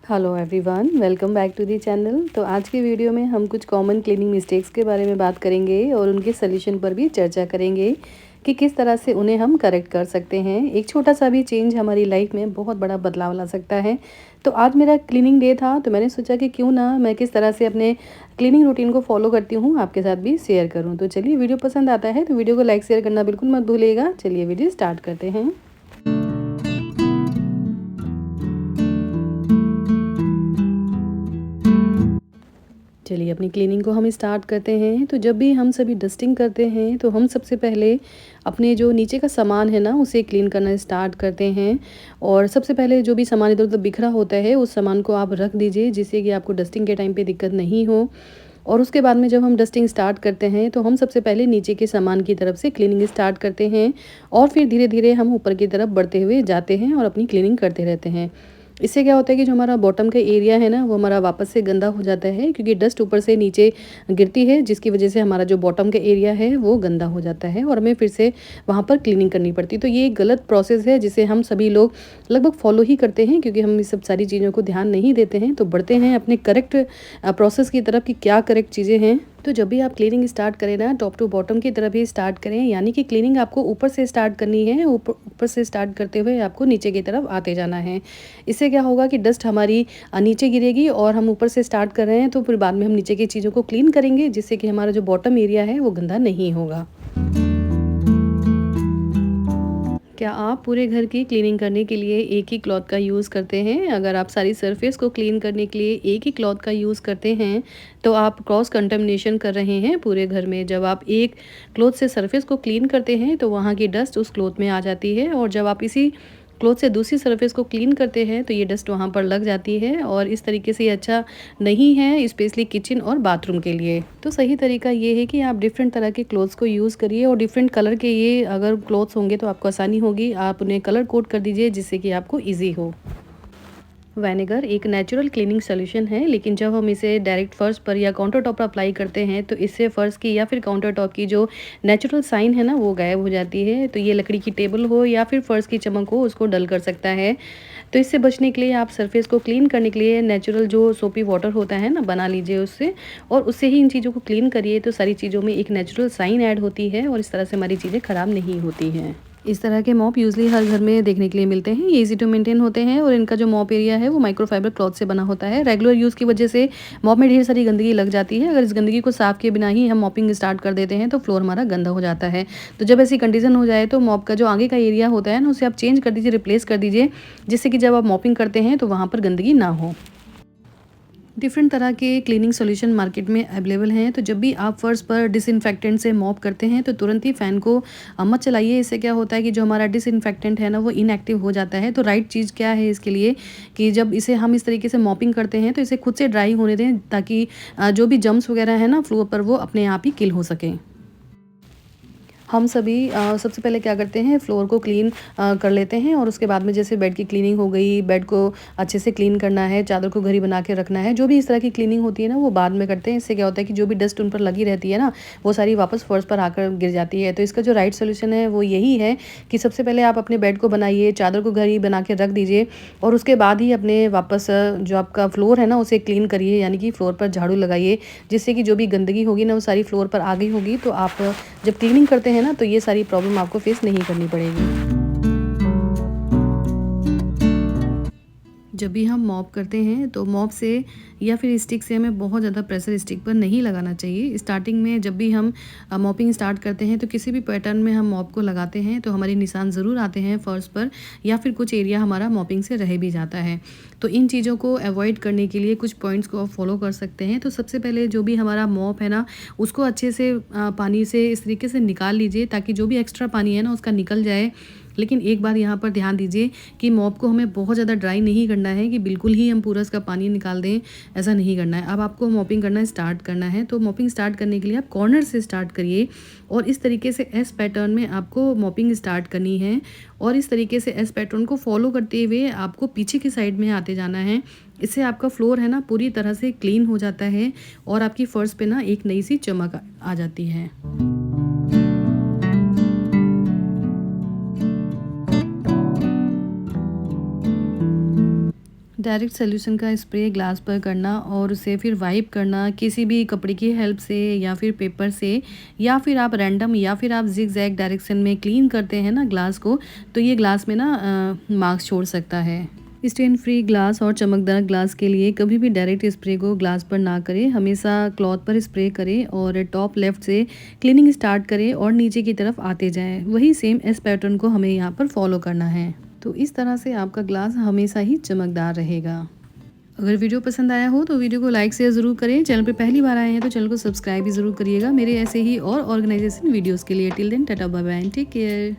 Hello everyone, welcome back to the channel. तो आज की वीडियो में हम कुछ कॉमन क्लीनिंग मिस्टेक्स के बारे में बात करेंगे और उनके सलूशन पर भी चर्चा करेंगे कि किस तरह से उन्हें हम करेक्ट कर सकते हैं। एक छोटा सा भी चेंज हमारी लाइफ में बहुत बड़ा बदलाव ला सकता है। तो आज मेरा क्लीनिंग डे था, तो मैंने सोचा कि क्यों ना मैं किस तरह से अपने क्लीनिंग रूटीन को फॉलो करती हूँ आपके साथ भी शेयर करूँ। तो चलिए, वीडियो पसंद आता है तो वीडियो को लाइक शेयर करना बिल्कुल मत भूलिएगा। चलिए वीडियो स्टार्ट करते हैं। चलिए, अपनी क्लीनिंग को हम स्टार्ट करते हैं। तो जब भी हम सभी डस्टिंग करते हैं तो हम सबसे पहले अपने जो नीचे का सामान है ना, उसे क्लीन करना स्टार्ट करते हैं। और सबसे पहले जो भी सामान इधर उधर बिखरा होता है उस सामान को आप रख दीजिए, जिससे कि आपको डस्टिंग के टाइम पे दिक्कत नहीं हो। और उसके बाद में जब हम डस्टिंग स्टार्ट करते हैं तो हम सबसे पहले नीचे के सामान की तरफ से क्लीनिंग स्टार्ट करते हैं और फिर धीरे धीरे हम ऊपर की तरफ बढ़ते हुए जाते हैं और अपनी क्लीनिंग करते रहते हैं। इससे क्या होता है कि जो हमारा बॉटम का एरिया है ना, वो हमारा वापस से गंदा हो जाता है, क्योंकि डस्ट ऊपर से नीचे गिरती है, जिसकी वजह से हमारा जो बॉटम का एरिया है वो गंदा हो जाता है और हमें फिर से वहाँ पर क्लीनिंग करनी पड़ती है। तो ये एक गलत प्रोसेस है जिसे हम सभी लोग लगभग फॉलो ही करते हैं, क्योंकि हम इस सब सारी चीज़ों को ध्यान नहीं देते हैं। तो बढ़ते हैं अपने करेक्ट प्रोसेस की तरफ कि क्या करेक्ट चीज़ें हैं। तो जब भी आप क्लीनिंग स्टार्ट करें ना, टॉप टू बॉटम की तरफ ही स्टार्ट करें, यानी कि क्लीनिंग आपको ऊपर से स्टार्ट करनी है। ऊपर ऊपर से स्टार्ट करते हुए आपको नीचे की तरफ आते जाना है। इससे क्या होगा कि डस्ट हमारी नीचे गिरेगी और हम ऊपर से स्टार्ट कर रहे हैं, तो फिर बाद में हम नीचे की चीज़ों को क्लीन करेंगे, जिससे कि हमारा जो बॉटम एरिया है वो गंदा नहीं होगा। क्या आप पूरे घर की क्लीनिंग करने के लिए एक ही क्लॉथ का यूज़ करते हैं? अगर आप सारी सरफेस को क्लीन करने के लिए एक ही क्लॉथ का यूज़ करते हैं, तो आप क्रॉस कंटामिनेशन कर रहे हैं पूरे घर में। जब आप एक क्लॉथ से सरफेस को क्लीन करते हैं तो वहाँ की डस्ट उस क्लॉथ में आ जाती है, और जब आप इसी क्लॉथ से दूसरी सरफेस को क्लीन करते हैं तो ये डस्ट वहाँ पर लग जाती है, और इस तरीके से ये अच्छा नहीं है, स्पेशली किचन और बाथरूम के लिए। तो सही तरीका ये है कि आप डिफरेंट तरह के क्लॉथ्स को यूज़ करिए, और डिफरेंट कलर के ये अगर क्लॉथ्स होंगे तो आपको आसानी होगी। आप उन्हें कलर कोड कर दीजिए, जिससे कि आपको ईजी हो। विनेगर एक नेचुरल क्लीनिंग सॉल्यूशन है, लेकिन जब हम इसे डायरेक्ट फर्श पर या काउंटर टॉप पर अप्लाई करते हैं तो इससे फर्श की या फिर काउंटर टॉप की जो नेचुरल साइन है ना, वो गायब हो जाती है। तो ये लकड़ी की टेबल हो या फिर फर्श की चमक हो, उसको डल कर सकता है। तो इससे बचने के लिए आप सरफेस को क्लीन करने के लिए नेचुरल जो सोपी वाटर होता है ना, बना लीजिए उससे, और उससे ही इन चीज़ों को क्लीन करिए। तो सारी चीज़ों में एक नेचुरल साइन ऐड होती है और इस तरह से हमारी चीज़ें ख़राब नहीं होती हैं। इस तरह के मॉप यूजली हर घर में देखने के लिए मिलते हैं। ये इजी टू मेंटेन होते हैं और इनका जो मॉप एरिया है वो माइक्रोफाइबर क्लॉथ से बना होता है। रेगुलर यूज़ की वजह से मॉप में ढेर सारी गंदगी लग जाती है। अगर इस गंदगी को साफ किए बिना ही हम मॉपिंग स्टार्ट कर देते हैं तो फ्लोर हमारा गंदा हो जाता है। तो जब ऐसी कंडीशन हो जाए तो मॉप का जो आगे का एरिया होता है ना, उसे आप चेंज कर दीजिए, रिप्लेस कर दीजिए, जिससे कि जब आप मॉपिंग करते हैं तो वहाँ पर गंदगी ना हो। डिफरेंट तरह के क्लीनिंग सॉल्यूशन मार्केट में अवेलेबल हैं। तो जब भी आप फर्श पर डिसइंफेक्टेंट से मॉप करते हैं तो तुरंत ही फ़ैन को मत चलाइए। इससे क्या होता है कि जो हमारा डिसइंफेक्टेंट है ना, वो इनएक्टिव हो जाता है। तो राइट चीज़ क्या है इसके लिए कि जब इसे हम इस तरीके से मॉपिंग करते हैं तो इसे खुद से ड्राई होने दें, ताकि जो भी जम्स वगैरह है ना फ्लोर पर, वो अपने आप ही किल हो सकें। हम सभी सबसे पहले क्या करते हैं, फ्लोर को क्लीन कर लेते हैं, और उसके बाद में जैसे बेड की क्लीनिंग हो गई, बेड को अच्छे से क्लीन करना है, चादर को घड़ी बना के रखना है, जो भी इस तरह की क्लीनिंग होती है ना, वो बाद में करते हैं। इससे क्या होता है कि जो भी डस्ट उन पर लगी रहती है ना, वो सारी वापस फर्श पर आकर गिर जाती है। तो इसका जो राइट सोल्यूशन है वो यही है कि सबसे पहले आप अपने बेड को बनाइए, चादर को घड़ी बना के रख दीजिए, और उसके बाद ही अपने वापस जो आपका फ्लोर है ना, उसे क्लीन करिए, यानी कि फ्लोर पर झाड़ू लगाइए, जिससे कि जो भी गंदगी होगी ना, वो सारी फ्लोर पर आ गई होगी। तो आप जब क्लीनिंग करते हैं ना, तो ये सारी प्रॉब्लम आपको फेस नहीं करनी पड़ेगी। जब भी हम मॉप करते हैं तो मॉप से या फिर स्टिक से हमें बहुत ज़्यादा प्रेशर स्टिक पर नहीं लगाना चाहिए। स्टार्टिंग में जब भी हम मॉपिंग स्टार्ट करते हैं तो किसी भी पैटर्न में हम मॉप को लगाते हैं तो हमारे निशान ज़रूर आते हैं फर्श पर, या फिर कुछ एरिया हमारा मॉपिंग से रह भी जाता है। तो इन चीज़ों को अवॉइड करने के लिए कुछ पॉइंट्स को आप फॉलो कर सकते हैं। तो सबसे पहले जो भी हमारा मॉप है ना, उसको अच्छे से पानी से इस तरीके से निकाल लीजिए, ताकि जो भी एक्स्ट्रा पानी है ना उसका निकल जाए। लेकिन एक बात यहाँ पर ध्यान दीजिए कि मॉप को हमें बहुत ज़्यादा ड्राई नहीं करना है कि बिल्कुल ही हम पूरा इसका पानी निकाल दें, ऐसा नहीं करना है। अब आपको मॉपिंग करना स्टार्ट करना है, तो मॉपिंग स्टार्ट करने के लिए आप कॉर्नर से स्टार्ट करिए, और इस तरीके से एस पैटर्न में आपको मॉपिंग स्टार्ट करनी है, और इस तरीके से एस पैटर्न को फॉलो करते हुए आपको पीछे की साइड में आते जाना है। इससे आपका फ्लोर है ना पूरी तरह से क्लीन हो जाता है, और आपकी फर्श पे ना एक नई सी चमक आ जाती है। डायरेक्ट सॉल्यूशन का स्प्रे ग्लास पर करना और उसे फिर वाइप करना किसी भी कपड़े की हेल्प से या फिर पेपर से, या फिर आप रैंडम या फिर आप जिग जैग डायरेक्शन में क्लीन करते हैं ना ग्लास को, तो ये ग्लास में ना मार्क्स छोड़ सकता है। स्टेन फ्री ग्लास और चमकदार ग्लास के लिए कभी भी डायरेक्ट स्प्रे को ग्लास पर ना करें, हमेशा क्लॉथ पर स्प्रे करें और टॉप लेफ्ट से क्लीनिंग स्टार्ट करें और नीचे की तरफ आते जाएं। वही सेम एस पैटर्न को हमें यहाँ पर फॉलो करना है। तो इस तरह से आपका ग्लास हमेशा ही चमकदार रहेगा। अगर वीडियो पसंद आया हो तो वीडियो को लाइक शेयर ज़रूर करें। चैनल पर पहली बार आए हैं तो चैनल को सब्सक्राइब भी ज़रूर करिएगा मेरे ऐसे ही और ऑर्गेनाइजेशन वीडियोज़ के लिए। Till then tata bye bye, take care.